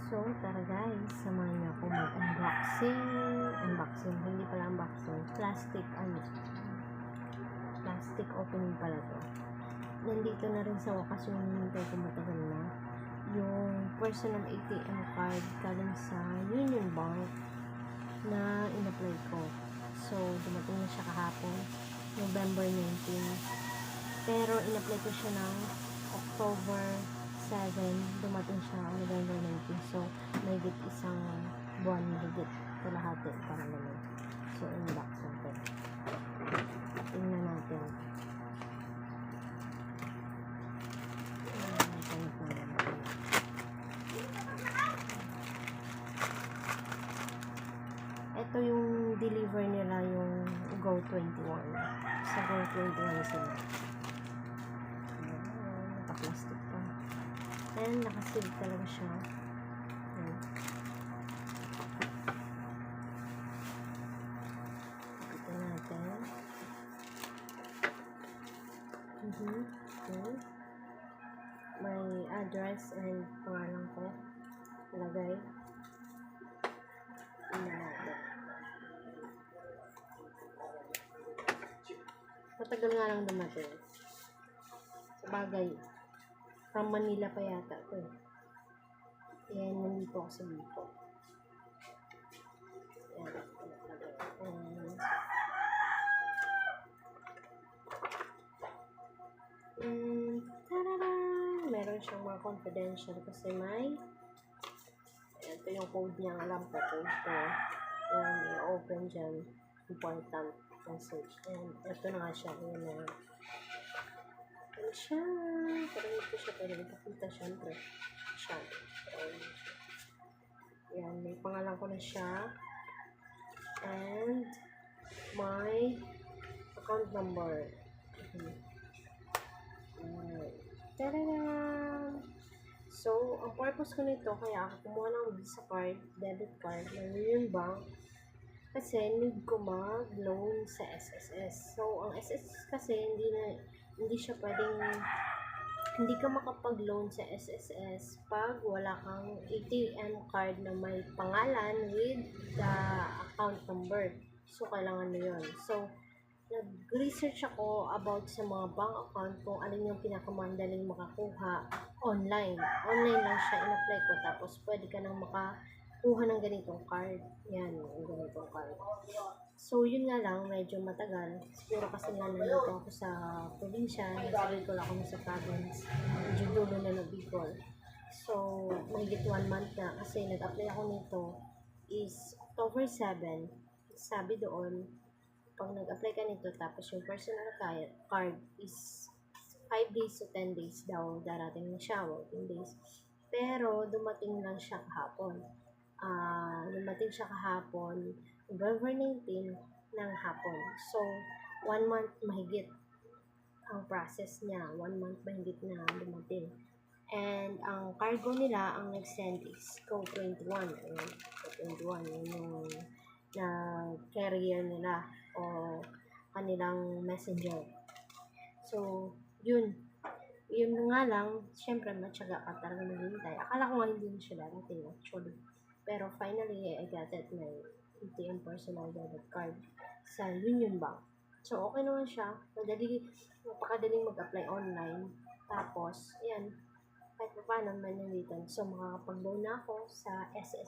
So, tara guys, samahan niyo ako mag-unboxing. Hindi pala unboxing. Plastic opening pala to. Nandito na rin sa wakas yung hinintay ko matagal na. Yung personal ATM card galing sa Union Bank na in-apply ko. So, dumating na siya kahapon, November 19. Pero in-apply ko siya ng October 7, dumating siya November 19. So, may isang buwan higit kalahati para naman. So, unbox natin. Tingnan natin. Ito yung deliver nila, yung Go21. Sa Go21 sila. Naka-plastic pa. And naka-seal talaga siya. Ito natin. Okay. May address and pangalan ko. Lagay. Matagal nga lang dumating. Sabagay, from Manila pa yata ito eh. Yan, nandito ako sa dito. Meron siyang mga confidential kasi ito yung code niya. Alam ko code ko. Yan, i-open dyan. Important message. Yan, ito na nga siya. Yan na. Yan siya. Pero ipakita syempre. Siya. Yan, may pangalan ko na siya. And my account number. Tadaan! So, ang purpose ko nito, kaya ako kumuha ng Visa card, debit card, ng Union Bank, kasi need ko mag-loan sa SSS. So, ang SSS kasi, hindi siya pwedeng, hindi ka makapag-loan sa SSS pag wala kang ATM card na may pangalan with the account number. So, kailangan mo yun. So, nag-research ako about sa mga bank account kung alin yung pinakamandaling makakuha online. Online lang siya, in-apply ko. Tapos, pwede ka nang makakuha ng ganitong card. Yan, yung ganitong card. So, yun nga lang, medyo matagal. Siguro kasi nga nandito ako sa probinsya, nasa Bicol ako sa province. Medyo dulo na ng Bicol. So, mahigit 1 month na kasi nag-apply ako nito is October 7. Sabi doon, pag nag-apply ka nito, tapos yung personal card is 5 days to 10 days daw darating na siya, 14 days. Pero, dumating lang siya kahapon. November 19 ng hapon. So, 1 month mahigit ang process niya. 1 month mahigit na dumating. And, ang cargo nila, ang nag-send is Go21. Go21, yun yung na carrier nila o kanilang messenger. So, yun nga lang, syempre matyaga ka talaga maghintay. Akala ko nga hindi na siya darating actually. Pero finally, I got it, my ATM personal debit card sa Union Bank. So, okay naman siya. Napakadaling mag-apply online. Tapos, yan, kahit pa paano man nandito. So, makakapag-loan na ako sa SS